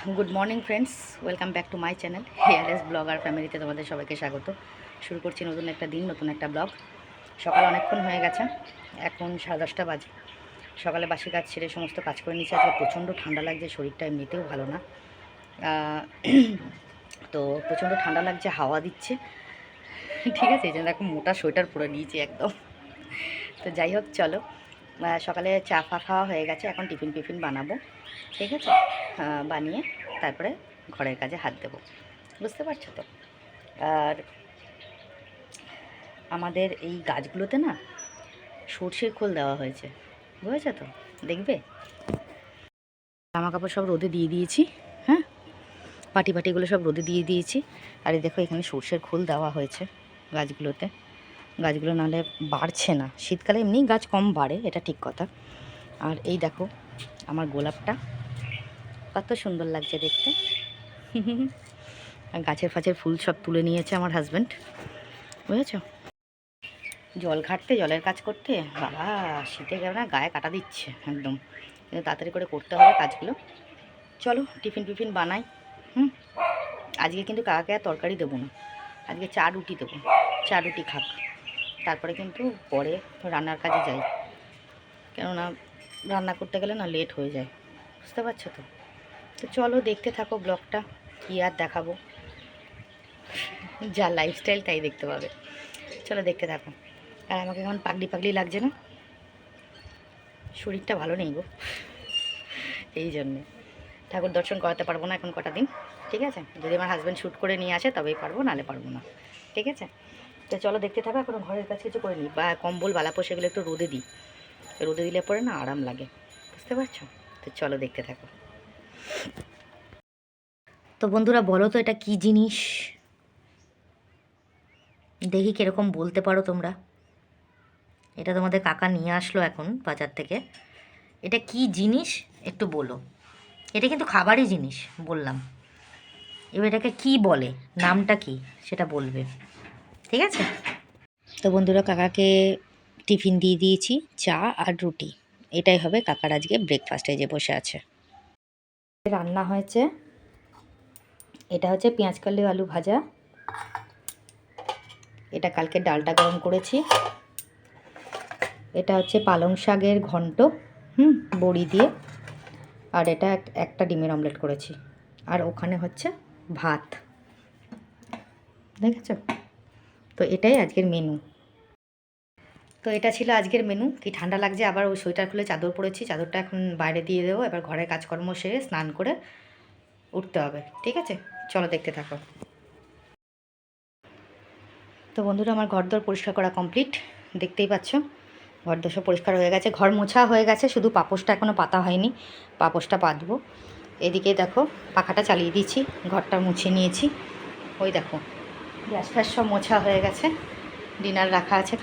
Good morning friends, welcome back to my channel hairless blogger ফ্যামিলিতে তোমাদের সবাইকে স্বাগত। শুরু করছি নতুন একটা দিন, নতুন একটা ব্লগ। সকাল অনেকক্ষণ হয়ে গেছে, এখন 10:30 বাজে। সকালে বাসি কাজ ছেড়ে সমস্ত কাজ করে নিয়েছি। আজকে প্রচণ্ড ঠান্ডা লাগছে, শরীরটা এমনিতেও ভালো না। তো প্রচণ্ড ঠান্ডা লাগছে, হাওয়া দিচ্ছে, ঠিক আছে। এই জন্য এখন মোটা সোয়েটার পরে নিয়েছি একদম। তো যাই হোক, চলো। সকালে চা খাওয়া হয়ে গেছে, এখন টিফিন বানাবো, ঠিক আছে। বানিয়ে তারপরে ঘরের কাজে হাত দেবো, বুঝতে পারছো তো। আর আমাদের এই গাছগুলোতে না সর্ষের খোল দেওয়া হয়েছে, বুঝেছো তো। দেখবে, জামা কাপড় সব রোদে দিয়ে দিয়েছি, হ্যাঁ, পাটিগুলো সব রোদে দিয়ে দিয়েছি। আর এই দেখো, এখানে সর্ষের খোল দেওয়া হয়েছে গাছগুলোতে। গাছগুলো নাহলে বাড়ছে না, শীতকালে এমনি গাছ কম বাড়ে, এটা ঠিক কথা। আর এই দেখো আমার গোলাপটা কত সুন্দর লাগছে দেখতে। আর গাছের ফুল সব তুলে নিয়েছে আমার হাজব্যান্ড, বুঝেছো। জল ঘাটতে, জলের কাজ করতে বাবা শীতে গেল না, গায়ে কাটা দিচ্ছে একদম। কিন্তু তাড়াতাড়ি করে করতে হবে কাজগুলো। চলো টিফিন বানাই। আজকে কিন্তু কাকাকে আর তরকারি দেবো না, আজকে চা রুটি দেবো। চা রুটি খাক, তারপরে কিন্তু পরে রান্নার কাজে যাই। কেননা রান্না করতে গেলে না লেট হয়ে যায়, বুঝতে পারছো তো। তো চলো দেখতে থাকো ব্লগটা, কী আর দেখাবো, যা লাইফস্টাইল তাই দেখতে পাবে। চলো দেখতে থাকো। আর আমাকে এখন পাগলি লাগছে না, শরীরটা ভালো নেই গো, এই জন্যে ঠাকুর দর্শন করাতে পারবো না এখন কটা দিন, ঠিক আছে। যদি আমার হাজব্যান্ড শ্যুট করে নিয়ে আসে তবেই পারবো, নাহলে পারবো না, ঠিক আছে। তো চলো দেখতে থাকো। এখন ঘরের কাছে কিছু করে নিই, বা কম্বল বালাপো সেগুলো একটু রোদে দিই, রোদে দিলে পরে না আরাম লাগে, বুঝতে পারছো। তো চলো দেখতে থাকো। তো বন্ধুরা বলো তো, এটা কি জিনিস, দেখি কীরকম বলতে পারো তোমরা। এটা তোমাদের কাকা নিয়ে আসলো এখন বাজার থেকে। এটা কি জিনিস একটু বলো। এটা কিন্তু খাবারই জিনিস বললাম, এবার এটাকে কী বলে, নামটা কি সেটা বলবে, ঠিক আছে। তো বন্ধুরা কাকাকে টিফিন দিয়ে দিয়েছি, চা আর রুটি। এটাই হবে কাকার আজকে ব্রেকফাস্টে যে বসে আছে। রান্না হয়েছে, এটা হচ্ছে পেঁয়াজকলি আলু ভাজা, এটা কালকে ডালটা গরম করেছি, এটা হচ্ছে পালং শাকের ঘন্ট, বড়ি দিয়ে, আর এটা একটা ডিমের অমলেট করেছি। আর ওখানে হচ্ছে ভাত, দেখেছো। তো এটাই আজকের মেনু। তো এটা ছিল আজকের মেনু। কি ঠান্ডা লাগছে, আবার ওই সোয়েটার খুলে চাদর পরেছি, চাদরটা এখন বাইরে দিয়ে দেবো। এবার ঘরের কাজকর্ম সেরে স্নান করে উঠতে হবে, ঠিক আছে। চলো দেখতে থাকো। তো বন্ধুরা আমার ঘরদোর পরিষ্কার করা কমপ্লিট, দেখতেই পাচ্ছ। ঘরদোর সব পরিষ্কার হয়ে গেছে, ঘর মোছা হয়ে গেছে, শুধু পাপোশটা এখনও পাতা হয়নি, পাপোশটা পাতবো। এদিকে দেখো পাখাটা চালিয়ে দিয়েছি, ঘরটা মুছে নিয়েছি। ওই দেখো গ্যাস ফ্যাস সব মোছা হয়ে গেছে, ডিনার রাখা আছে,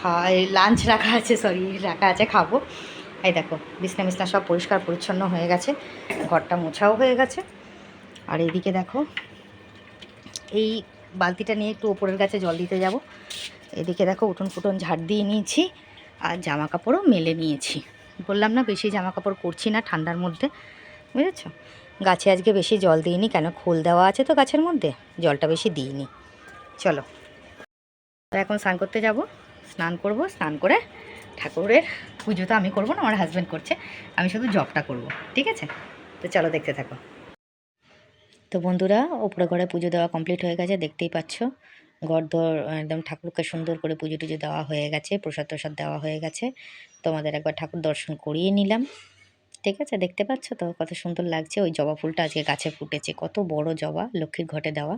লাঞ্চ রাখা আছে, রাখা আছে, খাবো। এই দেখো বিছনা সব পরিষ্কার পরিচ্ছন্ন হয়ে গেছে, ঘরটা মোছাও হয়ে গেছে। আর এইদিকে দেখো এই বালতিটা নিয়ে একটু ওপরের গাছে জল দিতে যাব। এদিকে দেখো উঠোন ফুটন ঝাড় দিয়ে নিয়েছি, আর জামা কাপড়ও মেলে নিয়েছি। বললাম না বেশি জামা কাপড় করছি না ঠান্ডার মধ্যে, বুঝেছ। গাছে আজকে বেশি জল দিইনি, কেন খোল দেওয়া আছে তো গাছের মধ্যে, জলটা বেশি দিইনি। চলো এখন স্নান করতে যাব, স্নান করব, স্নান করে ঠাকুরের পুজো তো আমি করবো না, আমার হাজব্যান্ড করছে, আমি শুধু জবটা করব, ঠিক আছে। তো চলো দেখতে থাকো। তো বন্ধুরা ওপরে ঘরে পুজো দেওয়া কমপ্লিট হয়ে গেছে, দেখতেই পাচ্ছ। ঘরদোর একদম ঠাকুরকে সুন্দর করে পুজো টুজো দেওয়া হয়ে গেছে, প্রসাদ টসাদ দেওয়া হয়ে গেছে। তোমাদের একবার ঠাকুর দর্শন করিয়ে নিলাম, ঠিক আছে। দেখতে পাচ্ছ তো কত সুন্দর লাগছে। ওই জবা ফুলটা আজকে গাছে ফুটেছে, কত বড় জবা, লক্ষ্মীর ঘটে দেওয়া,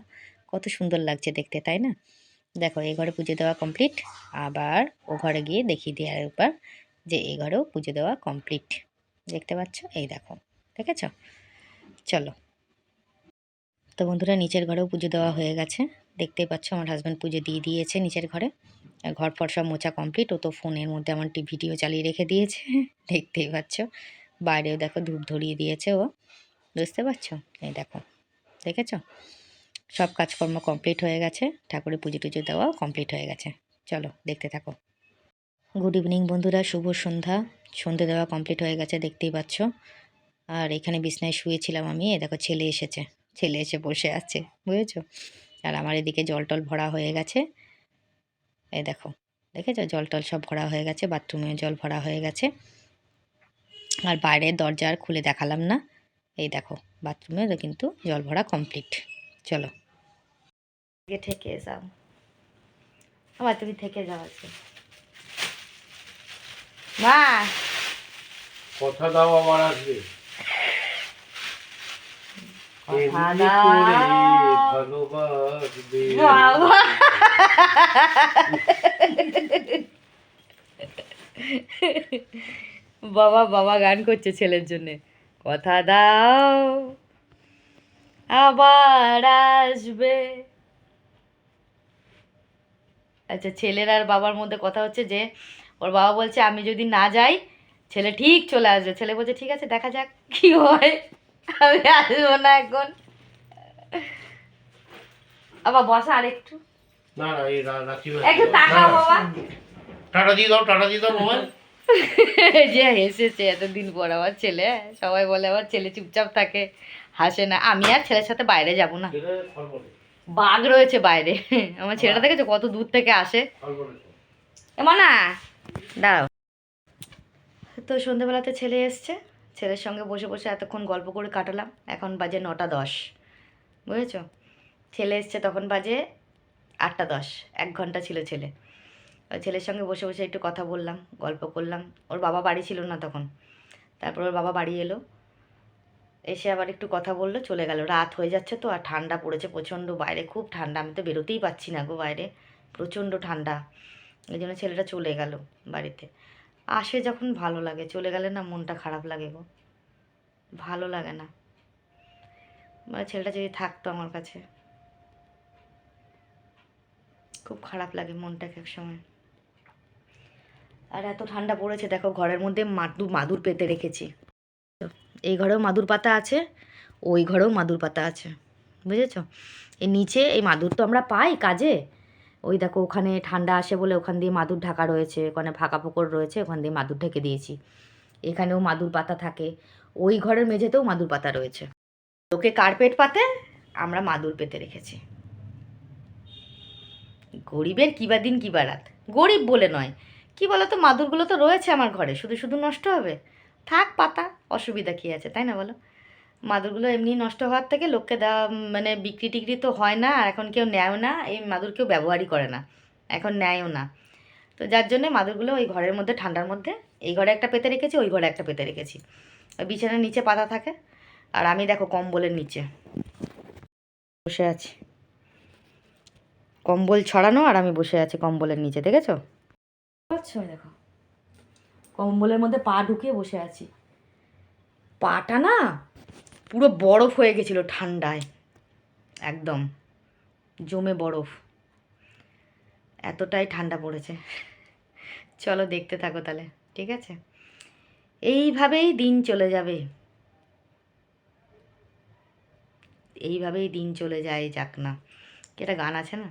কত সুন্দর লাগছে দেখতে, তাই না। দেখো এই ঘরে পুজো দেওয়া কমপ্লিট, আবার ও ঘরে গিয়ে দেখিয়ে দিয়ে একবার যে এই ঘরেও পুজো দেওয়া কমপ্লিট, দেখতে পাচ্ছ, এই দেখো, দেখেছ। চলো। তো বন্ধুরা নিচের ঘরেও পুজো দেওয়া হয়ে গেছে, দেখতেই পাচ্ছ আমার হাজব্যান্ড পুজো দিয়ে দিয়েছে নিচের ঘরে। ঘর ফর সব মোছা কমপ্লিট, ও তো ফোনের মধ্যে আমার ভিডিও চালিয়ে রেখে দিয়েছে, দেখতেই পাচ্ছ। বাইরেও দেখো ধূপ ধরিয়ে দিয়েছে ও, বুঝতে পারছো, এই দেখো, দেখেছ। সব কাজকর্ম কমপ্লিট হয়ে গেছে, ঠাকুরের পুজো টুজো দেওয়াও কমপ্লিট হয়ে গেছে। চলো দেখতে থাকো। গুড ইভিনিং বন্ধুরা, শুভ সন্ধ্যা। সন্ধ্যে দেওয়া কমপ্লিট হয়ে গেছে, দেখতেই পাচ্ছ। আর এখানে বিছনায় শুয়েছিলাম আমি, এ দেখো ছেলে এসেছে, ছেলে এসে বসে আছে, বুঝেছো? আর আমার এদিকে জল টল ভরা হয়ে গেছে, এই দেখো, দেখেছো জল টল সব ভরা হয়ে গেছে, বাথরুমে জল ভরা হয়ে গেছে। আর বাইরের দরজা আর খুলে দেখালাম না, এই দেখো বাথরুমে কিন্তু জল ভরা কমপ্লিট। চলো থেকে যাও, আবার তুমি থেকে যাও আজকে। মা কথা দাও আবার আসবে। কথা দাও। ভালোবাসবে বাবা বাবা বাবা গান করছে ছেলের জন্যে, কথা দাও আবার আসবে। আচ্ছা, ছেলের আর বাবার মধ্যে কথা হচ্ছে যে ওর বাবা বলছে আমি যদি না যাই ছেলে ঠিক চলে আসবে, ছেলে বলছে ঠিক আছে দেখা যাক কি হয়, আমি আসবো না এখন। আবার বসা আর একটু, না না এই রাখি একটু তাকাও বাবা। টাটা দিয়ে দাও মোবাইল। যে হেসেছে এতদিন পর আমার ছেলে, সবাই বলে আমার ছেলে চুপচাপ থাকে, হাসে না। আমি আর ছেলের সাথে বাইরে যাব না, বাঘ রয়েছে বাইরে। আমার ছেলেটা দেখেছো কত দূর থেকে আসে। এমন না, দাঁড়াও। তো সন্ধ্যেবেলাতে ছেলে এসছে, ছেলের সঙ্গে বসে বসে এতক্ষণ গল্প করে কাটালাম। এখন বাজে 9টা 10, বুঝেছো? ছেলে এসছে তখন বাজে 8টা 10, 1 ঘন্টা ছিল ছেলে। ওই ছেলের সঙ্গে বসে বসে একটু কথা বললাম, গল্প করলাম। ওর বাবা বাড়ি ছিল না তখন, তারপর ওর বাবা বাড়ি এলো, এসে আবার একটু কথা বললো, চলে গেল। রাত হয়ে যাচ্ছে তো, আর ঠান্ডা পড়েছে প্রচণ্ড, বাইরে খুব ঠান্ডা, আমি তো বেরোতেই পারছি না গো, বাইরে প্রচণ্ড ঠান্ডা। এই জন্য ছেলেটা চলে গেল বাড়িতে। আসে যখন ভালো লাগে, চলে গেলে না মনটা খারাপ লাগে গো, ভালো লাগে না। মানে ছেলেটা যদি থাকতো আমার কাছে, খুব খারাপ লাগে মনটাকে এক সময়। আর এত ঠান্ডা পড়েছে দেখো, ঘরের মধ্যে মাদুর পেতে রেখেছি। এই ঘরেও মাদুর পাতা আছে, ওই ঘরেও মাদুর পাতা আছে, বুঝেছো? এই নিচে এই মাদুর তো আমরা পাই কাজে, ওই দেখো ওখানে ঠান্ডা আসে বলে ওখান দিয়ে মাদুর ঢাকা রয়েছে, ওখানে ফাঁকা ফোকর রয়েছে, ওখান দিয়ে মাদুর ঢেকে দিয়েছি। এখানেও মাদুর পাতা থাকে, ওই ঘরের মেঝেতেও মাদুর পাতা রয়েছে। লোকে কার্পেট পাতে, আমরা মাদুর পেতে রেখেছি। গরিবের কিবা দিন কিবা রাত, গরিব বলে নয়, কি বলো তো, মাদুরগুলো তো রয়েছে আমার ঘরে, শুধু শুধু নষ্ট হবে? থাক পাতা, অসুবিধা কী আছে, তাই না বলো? মাদুরগুলো এমনি নষ্ট হওয়ার থেকে লোককে দেওয়া, মানে বিক্রি টিক্রি তো হয় না, আর এখন কেউ নেয়ও না, এই মাদুর কেউ ব্যবহারই করে না, এখন নেয়ও না। তো যার জন্যে মাদুরগুলো ওই ঘরের মধ্যে, ঠান্ডার মধ্যে, এই ঘরে একটা পেতে রেখেছি, ওই ঘরে একটা পেতে রেখেছি। ওই বিছানার নিচে পাতা থাকে, আর আমি দেখো কম্বলের নিচে বসে আছি, কম্বল ছড়ানো, আর আমি বসে আছি কম্বলের নিচে, দেখেছো? আচ্ছা দেখো, কম্বলের মধ্যে পা ঢুকিয়ে বসে আছি। পাটা না পুরো বরফ হয়ে গেছিলো ঠান্ডায়, একদম জমে বরফ, এতটাই ঠান্ডা পড়েছে। চলো দেখতে থাকো তাহলে, ঠিক আছে? এইভাবেই দিন চলে যাবে, এইভাবেই দিন চলে যায়, যাক না, এটা গান আছে না?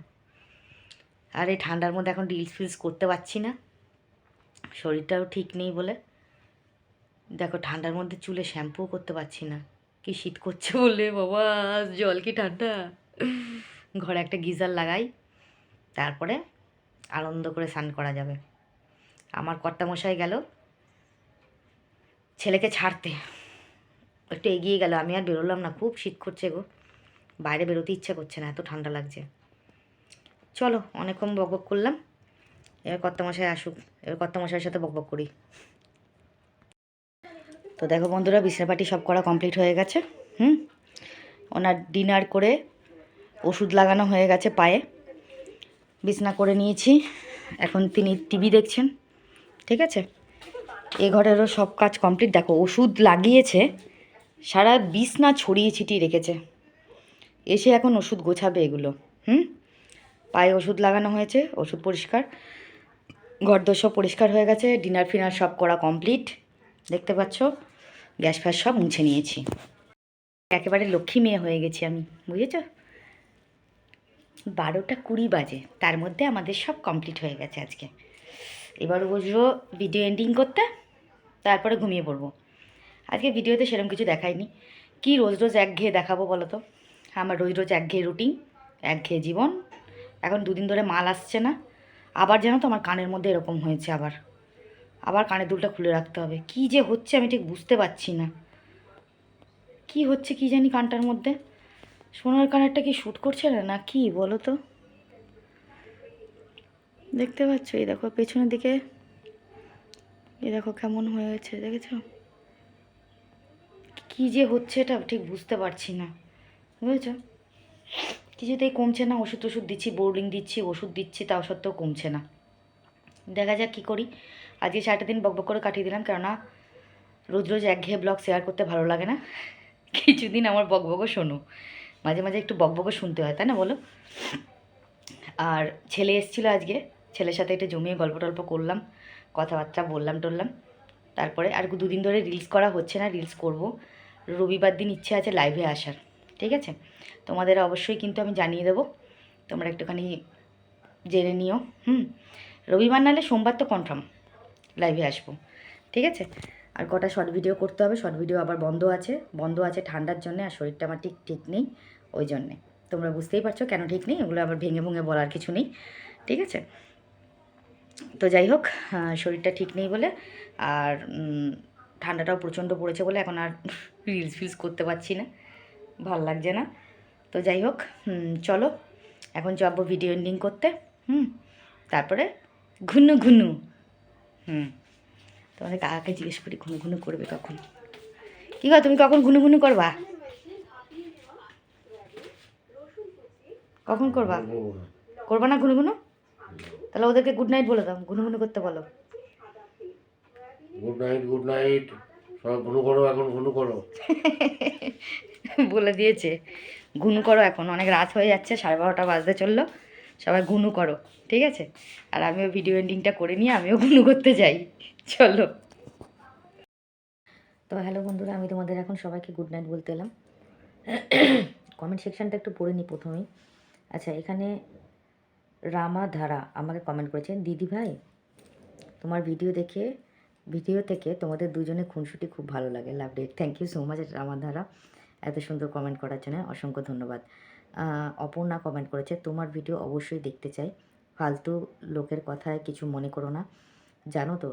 আর এই ঠান্ডার মধ্যে এখন রিলস ফিলস করতে পারছি না, শরীরটাও ঠিক নেই বলে। দেখো ঠান্ডার মধ্যে চুলে শ্যাম্পুও করতে পারছি না, কি শীত করছে বলে বাবা, জল কি ঠান্ডা। ঘরে একটা গিজার লাগাই, তারপরে আনন্দ করে স্নান করা যাবে। আমার কর্তামশাই গেল ছেলেকে ছাড়তে, একটু এগিয়ে গেল, আমি আর বেরোলাম না, খুব শীত করছে গো, বাইরে বেরোতে ইচ্ছা করছে না, এত ঠান্ডা লাগছে। চলো অনেকক্ষণ বকবক করলাম, এবার কর্তামশাই আসুক, এবার কর্তামশাইয়ের সাথে বকবক করি। তো দেখো বন্ধুরা, বিছনাপাটি সব করা কমপ্লিট হয়ে গেছে। ওনার ডিনার করে ওষুধ লাগানো হয়ে গেছে পায়ে, বিছনা করে নিয়েছি, এখন তিনি টিভি দেখছেন, ঠিক আছে? এ ঘরেরও সব কাজ কমপ্লিট। দেখো ওষুধ লাগিয়েছে, সারা বিছনা ছড়িয়ে ছিটিয়ে রেখেছে, এসে এখন ওষুধ গোছাবে এগুলো। পায়ে ওষুধ লাগানো হয়েছে, ওষুধ পরিষ্কার, ঘরদোর সব পরিষ্কার হয়ে গেছে, ডিনার ফিনার সব করা কমপ্লিট, দেখতে পাচ্ছ, গ্যাস ফ্যাস সব মুছে নিয়েছি, একেবারে লক্ষ্মী মেয়ে হয়ে গেছি আমি, বুঝেছ? 12টা 20 বাজে, তার মধ্যে আমাদের সব কমপ্লিট হয়ে গেছে আজকে। এবার বসবো ভিডিও এন্ডিং করতে, তারপরে ঘুমিয়ে পড়বো। আজকে ভিডিওতে সেরকম কিছু দেখাইনি। কি রোজ রোজ একঘেয়ে দেখাবো বলো তো? আমার রোজ রোজ একঘেয়ে রুটিন, একঘেয়ে জীবন। এখন দুদিন ধরে মাল আসছে না। আবার জানো তো আমার কানের মধ্যে এরকম হয়েছে, আবার কানের দুলটা খুলে রাখতে হবে। কি যে হচ্ছে আমি ঠিক বুঝতে পারছি না। কি হচ্ছে কি জানি কানটার মধ্যে। সোনার কানেরটা কি শ্যুট করছে না, না কি বলো তো? দেখতে পাচ্ছ? এই দেখো পেছনের দিকে, এই দেখো কেমন হয়েছে, দেখেছো? কি যে হচ্ছে এটা ঠিক বুঝতে পারছি না, বুঝেছো? কিছুতেই কমছে না। ওষুধ টষুধ দিচ্ছি, বোর্ডিং দিচ্ছি, ওষুধ দিচ্ছি, তাও সত্ত্বেও কমছে না। দেখা যাক কী করি। আজকে সারাটা দিন বকবক করে কাটিয়ে দিলাম, কেননা রোজ রোজ একঘেয়ে ব্লগ শেয়ার করতে ভালো লাগে না। কিছুদিন আমার বকবকও শোনো, মাঝে মাঝে একটু বকবকও শুনতে হয়, তাই না বলো? আর ছেলে এসেছিলো আজকে, ছেলের সাথে একটু জমিয়ে গল্প টল্প করলাম, কথাবার্তা বললাম টললাম। তারপরে আর দুদিন ধরে রিলস করা হচ্ছে না, রিলস করব। রবিবার দিন ইচ্ছে আছে লাইভে আসার, ঠিক আছে? তোমাদের অবশ্যই কিন্তু আমি জানিয়ে দেবো, তোমরা একটুখানি জেনে নিও। রবিবার নাহলে সোমবার তো কনফার্ম লাইভে আসবো, ঠিক আছে? আর কটা শর্ট ভিডিও করতে হবে, শর্ট ভিডিও আবার বন্ধ আছে ঠান্ডার জন্যে, আর শরীরটা আমার ঠিক নেই, ওই জন্যে। তোমরা বুঝতেই পারছো কেন ঠিক নেই, ওগুলো আবার ভেঙে ভুঙে বলার কিছু নেই, ঠিক আছে? তো যাই হোক, শরীরটা ঠিক নেই বলে, আর ঠান্ডাটাও প্রচণ্ড পড়েছে বলে এখন আর রিলস ফিলস করতে পারছি না, ভাল লাগছে না। তো যাই হোক, চলো এখন যাবো ভিডিও এন্ডিং করতে। তারপরে ঘুনু ঘুনু। তোমাদের কাকাকে জিজ্ঞেস করি ঘুনু ঘুনু করবে কখন। কী গো, তুমি কখন ঘুনু ঘুনু করবা? কখন করবা? করবা না ঘুনু ঘুনু? তাহলে ওদেরকে গুড নাইট বলে দাও, ঘুনু ঘুনু করতে বলো। গুড নাইট, সব ঘুনু করো, এখন ঘুনু করো। বলে দিয়েছে ঘুনু করো, এখন অনেক রাত হয়ে যাচ্ছে, 12:30 বাজতে চললো, সবাই ঘুনু করো, ঠিক আছে? আর আমিও ভিডিও এন্ডিংটা করে নিয়ে আমিও ঘুনু করতে যাই, চলো। তো হ্যালো বন্ধুরা, আমি তোমাদের এখন সবাইকে গুড নাইট বলতে এলাম। কমেন্ট সেকশানটা একটু পড়ে নিই প্রথমেই। আচ্ছা, এখানে রামাধারা আমাকে কমেন্ট করেছেন, দিদি ভাই তোমার ভিডিও থেকে তোমাদের দুজনে খুনসুটি খুব ভালো লাগে, লাভ ইট। থ্যাংক ইউ সো মাচ রামাধারা, এত সুন্দর কমেন্ট করার জন্য অসংখ্য ধন্যবাদ। অপর্ণা কমেন্ট করেছে, তোমার ভিডিও অবশ্যই দেখতে চাই, ফালতু লোকের কথায় কিছু মনে করো না, জানো তো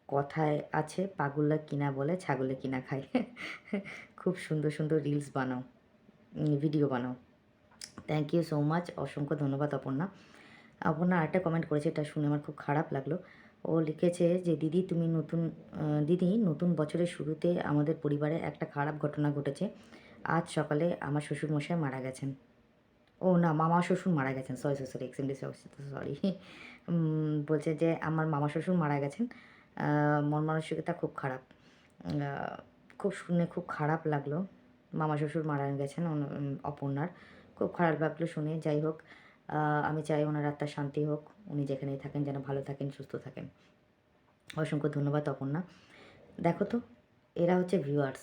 কথায় আছে পাগলা কিনা বলে ছাগলে কিনা খায়। খুব সুন্দর সুন্দর রিলস বানাও, ভিডিও বানাও। থ্যাংক ইউ সো মাচ, অসংখ্য ধন্যবাদ অপর্ণা। আরেকটা কমেন্ট করেছে, এটা শুনে আমার খুব খারাপ লাগলো। ও লিখেছে যে দিদি নতুন বছরের শুরুতে আমাদের পরিবারে একটা খারাপ ঘটনা ঘটেছে। আজ সকালে আমার শ্বশুরমশাই মারা গেছেন। ও না, মামা শ্বশুর মারা গেছেন, সরি এক্সট্রিমলি সরি। বলছে যে আমার মামা শ্বশুর মারা গেছেন, মন মানসিকতা খুব খারাপ। খুব শুনে খুব খারাপ লাগলো, মামা শ্বশুর মারা গেছেন অপর্ণার, খুব খারাপ লাগলো শুনে। যাই হোক, আমি চাই ওনার আত্মার শান্তি হোক, উনি যেখানেই থাকেন যেন ভালো থাকেন, সুস্থ থাকেন। অসংখ্য ধন্যবাদ অপর্ণা। দেখো তো, এরা হচ্ছে ভিউয়ার্স,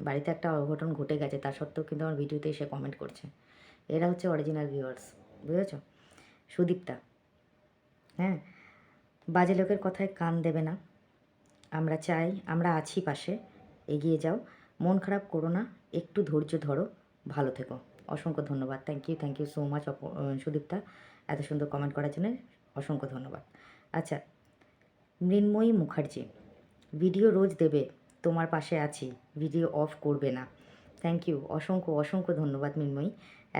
বাড়িতে একটা অঘটন ঘটে গেছে তা সত্ত্বেও কিন্তু আমার ভিডিওতে এসে কমেন্ট করছে, এরা হচ্ছে অরিজিনাল ভিউয়ার্স, বুঝেছ? সুদীপ্তা, হ্যাঁ, বাজে লোকের কথায় কান দেবে না, আমরা চাই, আমরা আছি পাশে, এগিয়ে যাও, মন খারাপ করো না, একটু ধৈর্য ধরো, ভালো থেকো। অসংখ্য ধন্যবাদ, thank you so much Sudipta, এত সুন্দর কমেন্ট করার জন্য অসংখ্য ধন্যবাদ। আচ্ছা, মৃন্ময়ী মুখার্জি, ভিডিও রোজ দেবে, তোমার পাশে আছি, ভিডিও অফ করবে না। থ্যাংক ইউ, অসংখ্য ধন্যবাদ মৃন্ময়ী,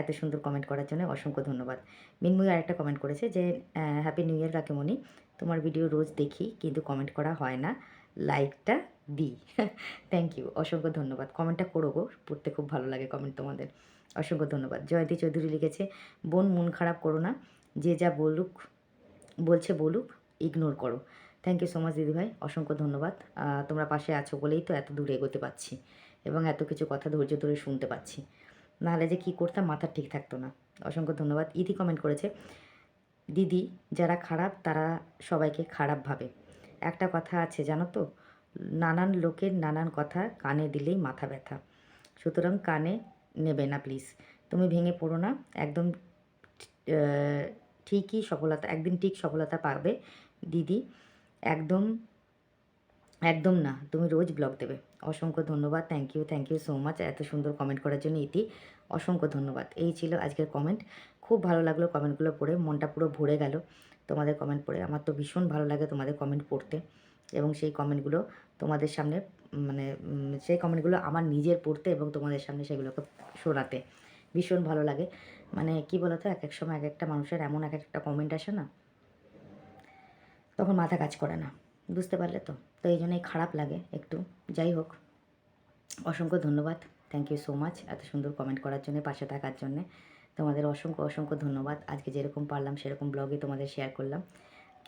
এত সুন্দর কমেন্ট করার জন্য অসংখ্য ধন্যবাদ। মৃন্ময়ী আরেকটা কমেন্ট করেছে যে হ্যাপি নিউ ইয়ার কাকিমণি, তোমার ভিডিও রোজ দেখি কিন্তু কমেন্ট করা হয় না, লাইকটা দিই। থ্যাংক ইউ, অসংখ্য ধন্যবাদ, কমেন্টটা করো গো, পড়তে খুব ভালো লাগে কমেন্ট তোমাদের, অসংখ্য ধন্যবাদ। জয়ন্তী চৌধুরী লিখেছে, বোন মন খারাপ করো না, যে যা বলুক ইগনোর করো। থ্যাংক ইউ সো মাচ দিদিভাই, অসংখ্য ধন্যবাদ। তোমরা পাশে আছো বলেই তো এত দূর এগোতে পারছি এবং এত কিছু কথা ধৈর্য ধরে শুনতে পাচ্ছি, নাহলে যে কী করতাম মাথা ঠিক থাকতো না। অসংখ্য ধন্যবাদ। ইতি কমেন্ট করেছে, দিদি যারা খারাপ তারা সবাইকে খারাপ ভাবে, একটা কথা আছে জানো তো, নানান লোকের নানান কথা কানে দিলেই মাথা ব্যথা, সুতরাং কানে নেবে না প্লিজ, তুমি ভেঙে পড়ো না, একদম একদিন ঠিক সফলতা পাবে দিদি, একদম একদম না, তুমি রোজ ব্লগ দেবে। অসংখ্য ধন্যবাদ, থ্যাংক ইউ সো মাচ এত সুন্দর কমেন্ট করার জন্য ইতি। অসংখ্য ধন্যবাদ। এই ছিল আজকের কমেন্ট। খুব ভালো লাগলো কমেন্টগুলো পড়ে, মনটা পুরো ভরে গেল তোমাদের কমেন্ট পড়ে। আমার তো ভীষণ ভালো লাগে তোমাদের কমেন্ট পড়তে, এবং সেই কমেন্টগুলো তোমাদের সামনে মানে সেই কমেন্টগুলো আমার নিজের পড়তে এবং তোমাদের সামনে সেগুলোকে শোনাতে ভীষণ ভালো লাগে। মানে কী বলো তো, এক এক সময় এক একটা মানুষের এমন এক একটা কমেন্ট আসে না, তখন মাথা কাজ করে না, বুঝতে পারলে তো? তো এই জন্যই খারাপ লাগে একটু। যাই হোক, অসংখ্য ধন্যবাদ, থ্যাংক ইউ সো মাচ এত সুন্দর কমেন্ট করার জন্য, পাশে থাকার জন্যে। তোমাদের অসংখ্য ধন্যবাদ। আজকে যেরকম পারলাম সেরকম ব্লগে তোমাদের শেয়ার করলাম।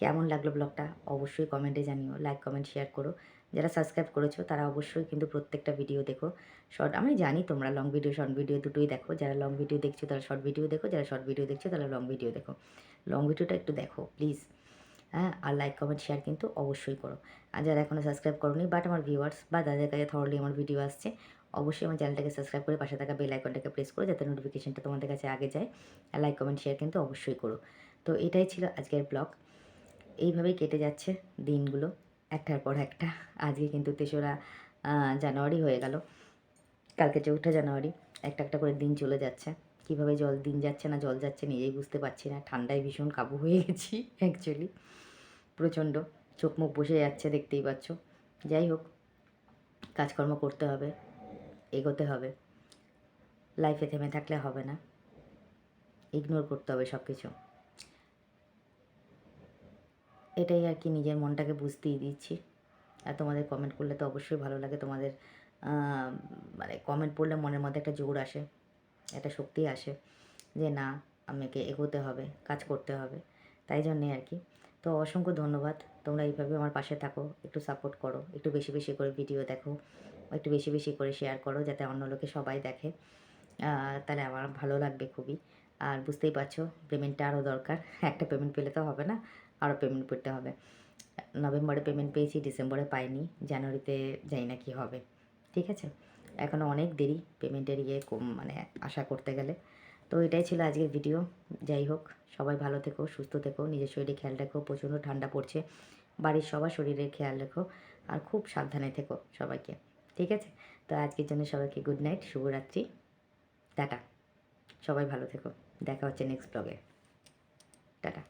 কেমন লাগলো ব্লগটা অবশ্যই কমেন্টে জানিও, লাইক কমেন্ট শেয়ার করো। যারা সাবস্ক্রাইব করেছো তারা অবশ্যই কিন্তু প্রত্যেকটা ভিডিও দেখো। শর্ট, আমি জানি তোমরা লং ভিডিও শর্ট ভিডিও দুটোই দেখো। যারা লং ভিডিও দেখছো তারা শর্ট ভিডিও দেখো, যারা শর্ট ভিডিও দেখছো তারা লং ভিডিও দেখো। লং ভিডিওটা একটু দেখো প্লিজ। হ্যাঁ, আর লাইক কমেন্ট শেয়ার কিন্তু অবশ্যই করো। আর যারা এখনও সাবস্ক্রাইব করোনি, বাট আমার ভিউয়ার্স বা যাদের কাছে থরলি আমার ভিডিও আসছে, অবশ্যই আমার চ্যানেলটাকে সাবস্ক্রাইব করে পাশে থাকা বেল আইকনটাকে প্রেস করো, যাতে নোটিফিকেশনটা তোমাদের কাছে আগে যায়। আর লাইক কমেন্ট শেয়ার কিন্তু অবশ্যই করো। তো এটাই ছিল আজকের ব্লগ। এইভাবেই কেটে যাচ্ছে দিনগুলো একটার পর একটা। আজকে কিন্তু 3রা জানুয়ারি হয়ে গেল, কালকে 4ঠা জানুয়ারি। একটা একটা করে দিন চলে যাচ্ছে। কীভাবে দিন যাচ্ছে না জল যাচ্ছে নিজেই বুঝতে পারছি না। ঠান্ডায় ভীষণ কাবু হয়ে গেছি অ্যাকচুয়ালি, প্রচণ্ড। চোখ মুখ বসে যাচ্ছে, দেখতেই পাচ্ছ। যাই হোক, কাজকর্ম করতে হবে, এগোতে হবে। লাইফে থেমে থাকলে হবে না, ইগনোর করতে হবে সব কিছু। এটাই আর কি, নিজের মনটাকে বুঝতেই দিচ্ছি। আর তোমাদের কমেন্ট করলে তো অবশ্যই ভালো লাগে। তোমাদের মানে কমেন্ট পড়লে মনের মধ্যে একটা জোর আসে, একটা শক্তি আসে যে না, আমাকে এগোতে হবে, কাজ করতে হবে। তাই জন্যে আর কি। তো অসংখ্য ধন্যবাদ। তোমরা এইভাবে আমার পাশে থাকো, একটু সাপোর্ট করো, একটু বেশি বেশি করে ভিডিও দেখো, একটু বেশি বেশি করে শেয়ার করো, যাতে অন্য লোকে সবাই দেখে। তাহলে আমার ভালো লাগবে খুবই। আর বুঝতেই পারছো, পেমেন্টটা আরও দরকার। একটা পেমেন্ট পেলে তো হবে না, আরও পেমেন্ট পেতে হবে। নভেম্বরে পেমেন্ট পেয়েছি, ডিসেম্বরে পাইনি, জানুয়ারিতে জানি না কী হবে। ঠিক আছে, এখনও অনেক দেরি পেমেন্টের মানে আশা করতে গেলে। তো এটাই ছিল আজকের ভিডিও। যাই হোক, সবাই ভালো থেকো, সুস্থ থেকো, নিজের শরীরে খেয়াল রেখো। প্রচণ্ড ঠান্ডা পড়ছে, বাড়ির সবার শরীরের খেয়াল রেখো, আর খুব সাবধানে থেকো সবাইকে। ঠিক আছে, তো আজকের জন্য সবাইকে গুড নাইট, শুভরাত্রি, টাটা। সবাই ভালো থেকো, দেখা হচ্ছে নেক্সট ব্লগে। টাটা।